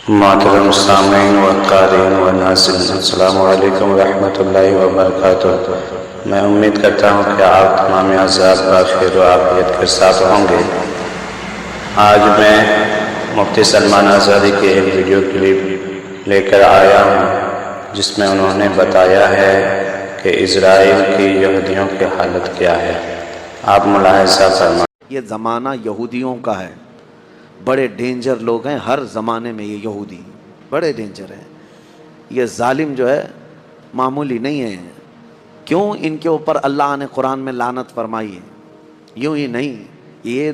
محترم سامعین و قارئین و ناظرین، السلام علیکم ورحمۃ اللہ وبرکاتہ۔ میں امید کرتا ہوں کہ آپ تمام احزاب خیر و عافیت کے ساتھ ہوں گے۔ آج میں مفتی سلمان آزادی کی ایک ویڈیو کلپ لے کر آیا ہوں جس میں انہوں نے بتایا ہے کہ اسرائیل کی یہودیوں کی حالت کیا ہے۔ آپ ملاحظہ فرمائیں۔ یہ زمانہ یہودیوں کا ہے، بڑے ڈینجر لوگ ہیں ہر زمانے میں، یہ یہودی بڑے ڈینجر ہیں۔ یہ ظالم جو ہے معمولی نہیں ہے۔ کیوں ان کے اوپر اللہ نے قرآن میں لعنت فرمائی ہے؟ یوں ہی نہیں، یہ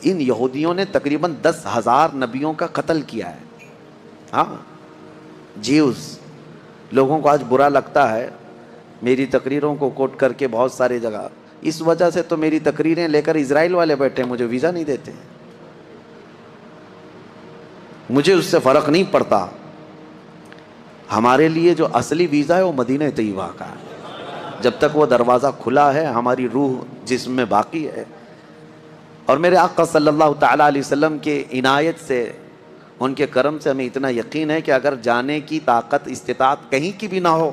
ان یہودیوں نے تقریباً 10,000 نبیوں کا قتل کیا ہے۔ ہاں، جیوز لوگوں کو آج برا لگتا ہے میری تقریروں کو کوٹ کر کے بہت ساری جگہ، اس وجہ سے تو میری تقریریں لے کر اسرائیل والے بیٹھے ہیں، مجھے ویزا نہیں دیتے، مجھے اس سے فرق نہیں پڑتا۔ ہمارے لیے جو اصلی ویزا ہے وہ مدینہ طیبہ کا ہے۔ جب تک وہ دروازہ کھلا ہے، ہماری روح جسم میں باقی ہے۔ اور میرے آقا صلی اللہ تعالیٰ علیہ وسلم کے عنایت سے، ان کے کرم سے ہمیں اتنا یقین ہے کہ اگر جانے کی طاقت استطاعت کہیں کی بھی نہ ہو،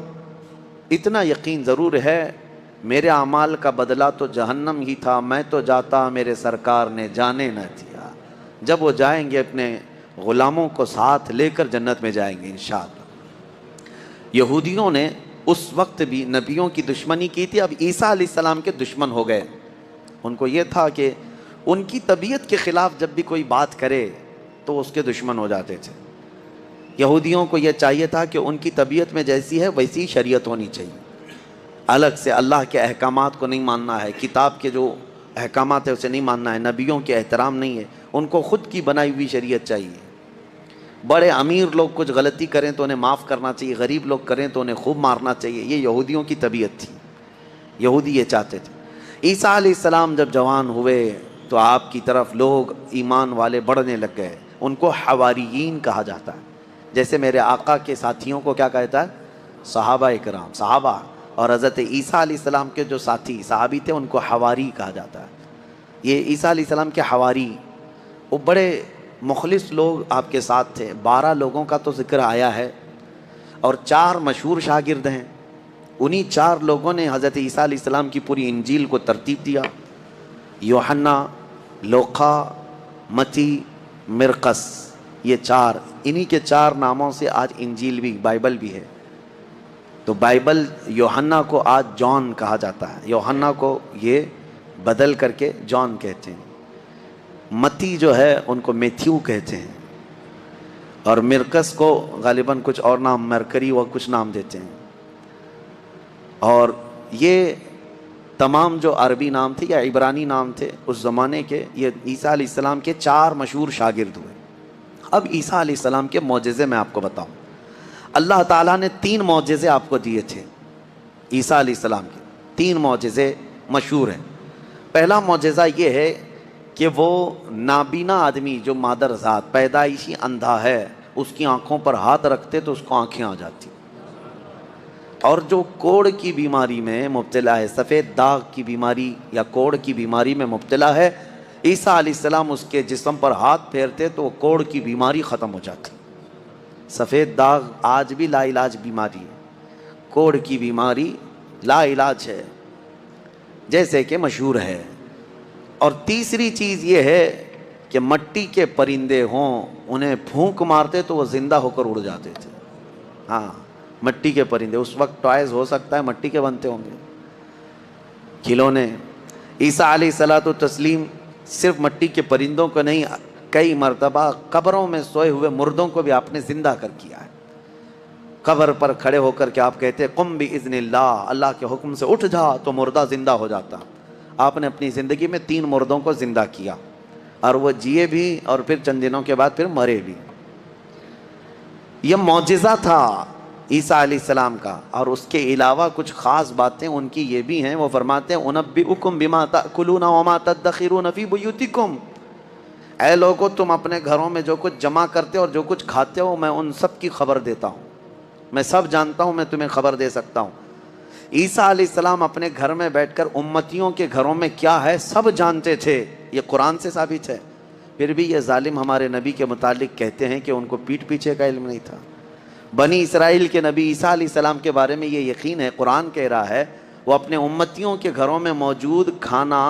اتنا یقین ضرور ہے میرے اعمال کا بدلہ تو جہنم ہی تھا، میں تو جاتا میرے سرکار نے جانے نہ دیا۔ جب وہ جائیں گے اپنے غلاموں کو ساتھ لے کر جنت میں جائیں گے انشاءاللہ۔ یہودیوں نے اس وقت بھی نبیوں کی دشمنی کی تھی، اب عیسیٰ علیہ السلام کے دشمن ہو گئے۔ ان کو یہ تھا کہ ان کی طبیعت کے خلاف جب بھی کوئی بات کرے تو اس کے دشمن ہو جاتے تھے۔ یہودیوں کو یہ چاہیے تھا کہ ان کی طبیعت میں جیسی ہے ویسی شریعت ہونی چاہیے، الگ سے اللہ کے احکامات کو نہیں ماننا ہے، کتاب کے جو احکامات ہے اسے نہیں ماننا ہے، نبیوں کے احترام نہیں ہے، ان کو خود کی بنائی ہوئی شریعت چاہیے۔ بڑے امیر لوگ کچھ غلطی کریں تو انہیں معاف کرنا چاہیے، غریب لوگ کریں تو انہیں خوب مارنا چاہیے۔ یہ یہودیوں کی طبیعت تھی، یہودی یہ چاہتے تھے۔ عیسیٰ علیہ السلام جب جوان ہوئے تو آپ کی طرف لوگ ایمان والے بڑھنے لگ گئے، ان کو حواریین کہا جاتا ہے۔ جیسے میرے آقا کے ساتھیوں کو کیا کہتا ہے؟ صحابہ اکرام، صحابہ۔ اور حضرت عیسیٰ علیہ السلام کے جو ساتھی صحابی تھے ان کو حواری کہا جاتا ہے۔ یہ عیسیٰ علیہ السلام کے حواری، وہ بڑے مخلص لوگ آپ کے ساتھ تھے۔ 12 لوگوں کا تو ذکر آیا ہے اور 4 مشہور شاگرد ہیں۔ انہی 4 لوگوں نے حضرت عیسیٰ علیہ السلام کی پوری انجیل کو ترتیب دیا۔ یوحنا، لوقا، متی، مرقس، یہ 4، انہی کے 4 ناموں سے آج انجیل بھی، بائبل بھی ہے۔ تو بائبل، یوحنا کو آج جان کہا جاتا ہے، یوحنا کو یہ بدل کر کے جان کہتے ہیں۔ متی جو ہے ان کو میتھیو کہتے ہیں، اور مرقس کو غالباً کچھ اور نام، مرکری و کچھ نام دیتے ہیں۔ اور یہ تمام جو عربی نام تھے یا عبرانی نام تھے اس زمانے کے، یہ عیسیٰ علیہ السلام کے 4 مشہور شاگرد ہوئے۔ اب عیسیٰ علیہ السلام کے معجزے میں آپ کو بتاؤں۔ اللہ تعالیٰ نے 3 معجزے آپ کو دیے تھے عیسیٰ علیہ السلام کے، 3 معجزے مشہور ہیں۔ پہلا معجزہ یہ ہے کہ وہ نابینا آدمی جو مادر ذات پیدائشی اندھا ہے، اس کی آنکھوں پر ہاتھ رکھتے تو اس کو آنکھیں آ جاتی، اور جو کوڑ کی بیماری میں مبتلا ہے، سفید داغ کی بیماری یا کوڑ کی بیماری میں مبتلا ہے، عیسیٰ علیہ السلام اس کے جسم پر ہاتھ پھیرتے تو وہ کوڑ کی بیماری ختم ہو جاتی۔ سفید داغ آج بھی لا علاج بیماری ہے، کوڑ کی بیماری لا علاج ہے، جیسے کہ مشہور ہے۔ اور تیسری چیز یہ ہے کہ مٹی کے پرندے ہوں، انہیں پھونک مارتے تو وہ زندہ ہو کر اڑ جاتے تھے۔ ہاں، مٹی کے پرندے، اس وقت ٹوائز ہو سکتا ہے مٹی کے بنتے ہوں گے، کھلونے۔ عیسیٰ علیہ الصلوۃ والتسلیم صرف مٹی کے پرندوں کو نہیں، کئی مرتبہ قبروں میں سوئے ہوئے مردوں کو بھی آپ نے زندہ کر کیا ہے۔ قبر پر کھڑے ہو کر کے آپ کہتے قم باذن اللہ، اللہ کے حکم سے اٹھ جا، تو مردہ زندہ ہو جاتا۔ آپ نے اپنی زندگی میں 3 مردوں کو زندہ کیا، اور وہ جیے بھی اور پھر چند دنوں کے بعد پھر مرے بھی۔ یہ معجزہ تھا عیسیٰ علیہ السلام کا۔ اور اس کے علاوہ کچھ خاص باتیں ان کی یہ بھی ہیں، وہ فرماتے ہیں انبئکم بما تأکلون وما تدخرون فی بیوتکم، اے لوگو تم اپنے گھروں میں جو کچھ جمع کرتے اور جو کچھ کھاتے ہو، میں ان سب کی خبر دیتا ہوں، میں سب جانتا ہوں، میں تمہیں خبر دے سکتا ہوں۔ عیسیٰ علیہ السلام اپنے گھر میں بیٹھ کر امتیوں کے گھروں میں کیا ہے سب جانتے تھے، یہ قرآن سے ثابت ہے۔ پھر بھی یہ ظالم ہمارے نبی کے متعلق کہتے ہیں کہ ان کو پیٹھ پیچھے کا علم نہیں تھا۔ بنی اسرائیل کے نبی عیسیٰ علیہ السلام کے بارے میں یہ یقین ہے، قرآن کہہ رہا ہے وہ اپنے امتیوں کے گھروں میں موجود کھانا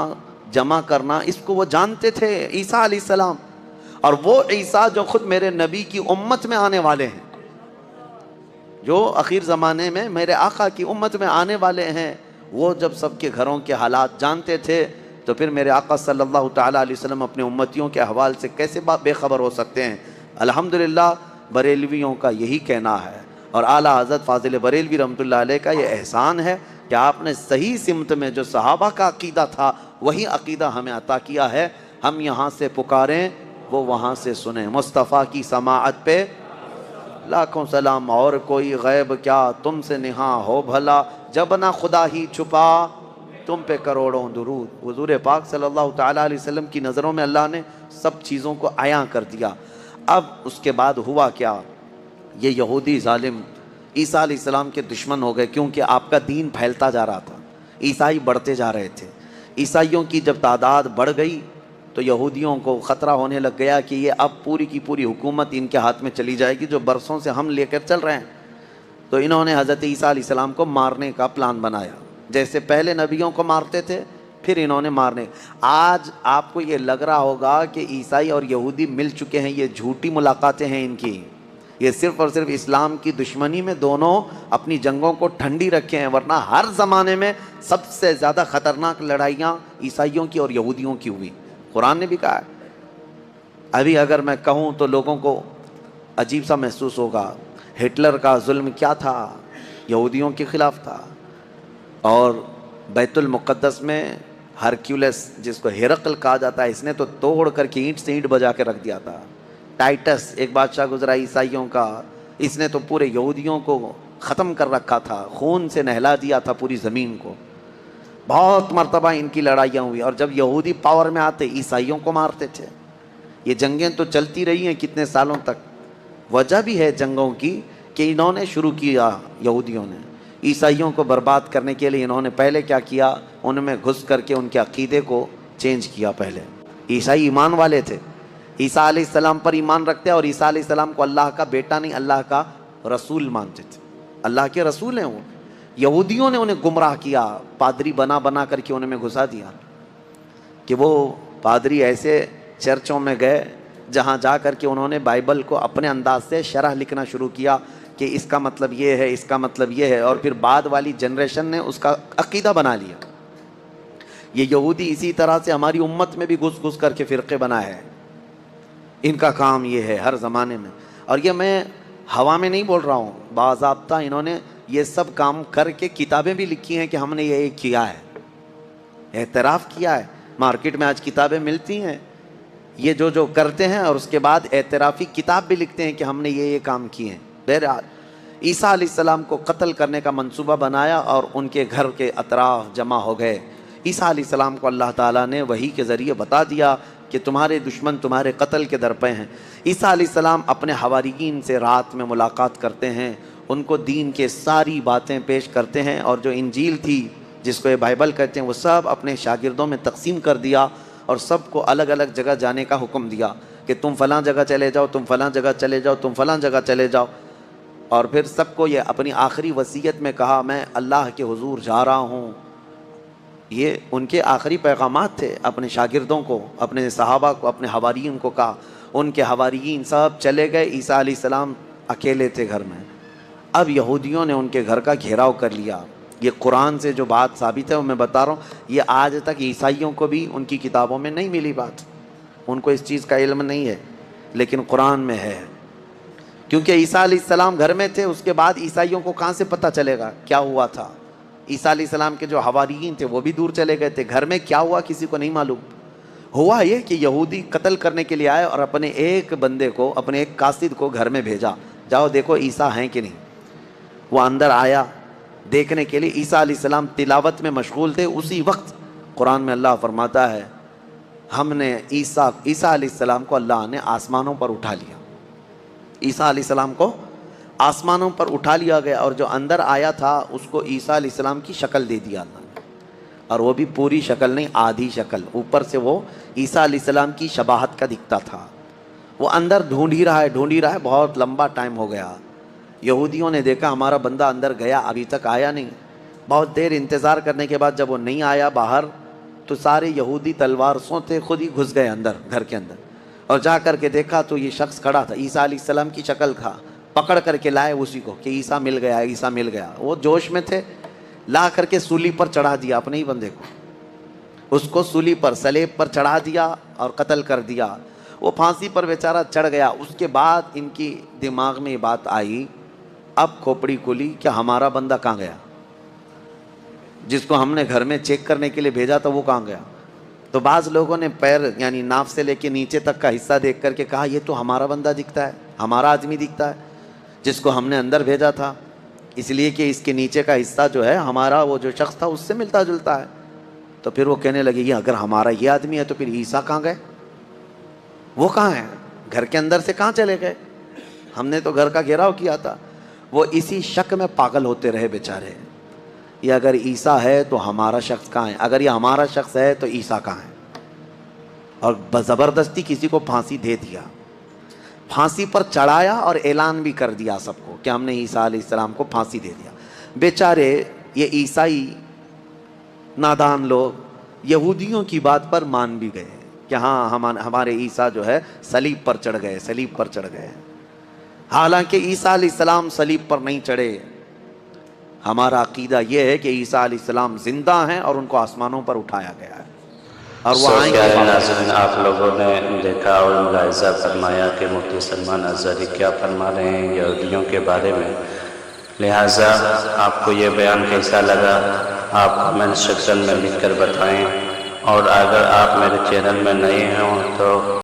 جمع کرنا اس کو وہ جانتے تھے، عیسیٰ علیہ السلام، اور وہ عیسیٰ جو خود میرے نبی کی امت میں آنے والے ہیں، جو اخیر زمانے میں میرے آقا کی امت میں آنے والے ہیں، وہ جب سب کے گھروں کے حالات جانتے تھے تو پھر میرے آقا صلی اللہ تعالیٰ علیہ وسلم اپنے امتیوں کے احوال سے کیسے بے خبر ہو سکتے ہیں؟ الحمدللہ بریلویوں کا یہی کہنا ہے، اور اعلیٰ حضرت فاضل بریلوی رحمۃ اللہ علیہ کا یہ احسان ہے کہ آپ نے صحیح سمت میں جو صحابہ کا عقیدہ تھا وہی عقیدہ ہمیں عطا کیا ہے۔ ہم یہاں سے پکاریں وہ وہاں سے سنیں، مصطفیٰ کی سماعت پہ لاکھوں سلام، اور کوئی غیب کیا تم سے نہاں ہو بھلا، جب نہ خدا ہی چھپا تم پہ کروڑوں درود۔ حضور پاک صلی اللہ تعالیٰ علیہ وسلم کی نظروں میں اللہ نے سب چیزوں کو عیاں کر دیا۔ اب اس کے بعد ہوا کیا؟ یہ یہودی ظالم عیسیٰ علیہ السلام کے دشمن ہو گئے، کیونکہ آپ کا دین پھیلتا جا رہا تھا، عیسائی بڑھتے جا رہے تھے۔ عیسائیوں کی جب تعداد بڑھ گئی تو یہودیوں کو خطرہ ہونے لگ گیا کہ یہ اب پوری کی پوری حکومت ان کے ہاتھ میں چلی جائے گی جو برسوں سے ہم لے کر چل رہے ہیں۔ تو انہوں نے حضرت عیسیٰ علیہ السلام کو مارنے کا پلان بنایا، جیسے پہلے نبیوں کو مارتے تھے پھر انہوں نے مارنے۔ آج آپ کو یہ لگ رہا ہوگا کہ عیسائی اور یہودی مل چکے ہیں، یہ جھوٹی ملاقاتیں ہیں ان کی، یہ صرف اور صرف اسلام کی دشمنی میں دونوں اپنی جنگوں کو ٹھنڈی رکھے ہیں، ورنہ ہر زمانے میں سب سے زیادہ خطرناک لڑائیاں عیسائیوں کی اور یہودیوں کی ہوئی۔ قرآن نے بھی کہا ہے۔ ابھی اگر میں کہوں تو لوگوں کو عجیب سا محسوس ہوگا، ہٹلر کا ظلم کیا تھا؟ یہودیوں کے خلاف تھا۔ اور بیت المقدس میں ہرکیولس جس کو ہرقل کہا جاتا ہے، اس نے تو توڑ کر کے اینٹ سے اینٹ بجا کے رکھ دیا تھا۔ ٹائٹس ایک بادشاہ گزرا عیسائیوں کا، اس نے تو پورے یہودیوں کو ختم کر رکھا تھا، خون سے نہلا دیا تھا پوری زمین کو۔ بہت مرتبہ ان کی لڑائیاں ہوئی، اور جب یہودی پاور میں آتے عیسائیوں کو مارتے تھے۔ یہ جنگیں تو چلتی رہی ہیں کتنے سالوں تک۔ وجہ بھی ہے جنگوں کی کہ انہوں نے شروع کیا، یہودیوں نے عیسائیوں کو برباد کرنے کے لیے انہوں نے پہلے کیا کیا، ان میں گھس کر کے ان کے عقیدے کو چینج کیا۔ پہلے عیسائی ایمان والے تھے، عیسیٰ علیہ السلام پر ایمان رکھتے اور عیسیٰ علیہ السلام کو اللہ کا بیٹا نہیں اللہ کا رسول مانتے تھے، اللہ کے رسول ہیں وہ۔ یہودیوں نے انہیں گمراہ کیا، پادری بنا بنا کر کے انہیں میں گھسا دیا کہ وہ پادری ایسے چرچوں میں گئے جہاں جا کر کے انہوں نے بائبل کو اپنے انداز سے شرح لکھنا شروع کیا کہ اس کا مطلب یہ ہے، اس کا مطلب یہ ہے، اور پھر بعد والی جنریشن نے اس کا عقیدہ بنا لیا۔ یہ یہودی اسی طرح سے ہماری امت میں بھی گھس گھس کر کے فرقے بنائے ہیں، ان کا کام یہ ہے ہر زمانے میں۔ اور یہ میں ہوا میں نہیں بول رہا ہوں، باضابطہ انہوں نے یہ سب کام کر کے کتابیں بھی لکھی ہیں کہ ہم نے یہ کیا ہے، اعتراف کیا ہے۔ مارکیٹ میں آج کتابیں ملتی ہیں یہ جو کرتے ہیں، اور اس کے بعد اعترافی کتاب بھی لکھتے ہیں کہ ہم نے یہ کام کیے ہیں۔ بہرحال عیسیٰ علیہ السلام کو قتل کرنے کا منصوبہ بنایا اور ان کے گھر کے اطراف جمع ہو گئے۔ عیسیٰ علیہ السلام کو اللہ تعالیٰ نے وحی کے ذریعے بتا دیا کہ تمہارے دشمن تمہارے قتل کے در پہ ہیں۔ عیسیٰ علیہ السلام اپنے حواریین سے رات میں ملاقات کرتے ہیں، ان کو دین کے ساری باتیں پیش کرتے ہیں، اور جو انجیل تھی جس کو یہ بائبل کہتے ہیں وہ سب اپنے شاگردوں میں تقسیم کر دیا، اور سب کو الگ الگ جگہ جانے کا حکم دیا کہ تم فلاں جگہ چلے جاؤ، تم فلاں جگہ چلے جاؤ، تم فلاں جگہ چلے جاؤ۔ اور پھر سب کو یہ اپنی آخری وصیت میں کہا میں اللہ کے حضور جا رہا ہوں۔ یہ ان کے آخری پیغامات تھے اپنے شاگردوں کو، اپنے صحابہ کو، اپنے حواریین کو کہا۔ ان کے حواریین سب چلے گئے، عیسیٰ علیہ السلام اکیلے تھے گھر میں۔ اب یہودیوں نے ان کے گھر کا گھیراؤ کر لیا۔ یہ قرآن سے جو بات ثابت ہے وہ میں بتا رہا ہوں، یہ آج تک عیسائیوں کو بھی ان کی کتابوں میں نہیں ملی بات، ان کو اس چیز کا علم نہیں ہے، لیکن قرآن میں ہے۔ کیونکہ عیسیٰ علیہ السلام گھر میں تھے، اس کے بعد عیسائیوں کو کہاں سے پتہ چلے گا کیا ہوا تھا؟ عیسیٰ علیہ السلام کے جو حواریین تھے وہ بھی دور چلے گئے تھے، گھر میں کیا ہوا کسی کو نہیں معلوم۔ ہوا یہ کہ یہودی قتل کرنے کے لیے آئے اور اپنے ایک بندے کو، اپنے ایک قاصد کو گھر میں بھیجا، جاؤ دیکھو عیسیٰ ہیں کہ نہیں۔ وہ اندر آیا دیکھنے کے لیے، عیسیٰ علیہ السلام تلاوت میں مشغول تھے۔ اسی وقت قرآن میں اللہ فرماتا ہے ہم نے عیسیٰ علیہ السلام کو اللہ نے آسمانوں پر اٹھا لیا، عیسیٰ علیہ السلام کو آسمانوں پر اٹھا لیا گیا، اور جو اندر آیا تھا اس کو عیسیٰ علیہ السلام کی شکل دے دیا اللہ نے، اور وہ بھی پوری شکل نہیں، آدھی شکل، اوپر سے وہ عیسیٰ علیہ السلام کی شباہت کا دکھتا تھا۔ وہ اندر ڈھونڈ ہی رہا ہے، بہت لمبا ٹائم ہو گیا۔ یہودیوں نے دیکھا ہمارا بندہ اندر گیا، ابھی تک آیا نہیں۔ بہت دیر انتظار کرنے کے بعد جب وہ نہیں آیا باہر، تو سارے یہودی تلوار سوتے خود ہی گھس گئے اندر، گھر کے اندر، اور جا کر کے دیکھا تو یہ شخص کھڑا تھا، عیسیٰ علیہ السلام کی شکل تھا۔ پکڑ کر کے لائے اسی کو کہ عیسیٰ مل گیا، عیسیٰ مل گیا۔ وہ جوش میں تھے، لا کر کے سولی پر چڑھا دیا اپنے ہی بندے کو، اس کو سولی پر، سلیب پر چڑھا دیا اور قتل کر دیا۔ وہ پھانسی پر بیچارہ چڑھ گیا۔ اس کے بعد ان کی دماغ میں یہ بات آئی، اب کھوپڑی کھلی کہ ہمارا بندہ کہاں گیا، جس کو ہم نے گھر میں چیک کرنے کے لیے بھیجا تھا وہ کہاں گیا؟ تو بعض لوگوں نے پیر یعنی ناف سے لے کے نیچے تک کا حصہ دیکھ کر کے کہا یہ تو ہمارا بندہ دکھتا ہے، ہمارا آدمی دکھتا ہے جس کو ہم نے اندر بھیجا تھا، اس لیے کہ اس کے نیچے کا حصہ جو ہے ہمارا وہ جو شخص تھا اس سے ملتا جلتا ہے۔ تو پھر وہ کہنے لگے یہ اگر ہمارا یہ آدمی ہے تو پھر عیسیٰ کہاں گئے، وہ کہاں ہیں، گھر کے اندر سے کہاں چلے گئے، ہم نے تو گھر کا گھیراؤ کیا تھا۔ وہ اسی شک میں پاگل ہوتے رہے بیچارے، یہ اگر عیسیٰ ہے تو ہمارا شخص کہاں ہے، اگر یہ ہمارا شخص ہے تو عیسیٰ کہاں ہے، اور زبردستی کسی کو پھانسی دے دیا، پھانسی پر چڑھایا اور اعلان بھی کر دیا سب کو کہ ہم نے عیسیٰ علیہ السلام کو پھانسی دے دیا۔ بیچارے یہ عیسائی نادان لوگ یہودیوں کی بات پر مان بھی گئے کہ ہاں ہمارے عیسیٰ جو ہے صلیب پر چڑھ گئے، صلیب پر چڑھ گئے۔ حالانکہ عیسیٰ علیہ السلام صلیب پر نہیں چڑھے، ہمارا عقیدہ یہ ہے کہ عیسیٰ علیہ السلام زندہ ہیں اور ان کو آسمانوں پر اٹھایا گیا ہے، اور وہ آئیں کیا گے۔ ناظرین آپ لوگوں نے دیکھا اور ملاحظہ فرمایا کہ مفتی سلمان اظہری کیا فرما رہے ہیں یہودیوں کے بارے میں۔ لہٰذا آپ کو یہ بیان کیسا لگا آپ کمنٹ سیکشن میں لکھ کر بتائیں، اور اگر آپ میرے چینل میں نئے ہوں تو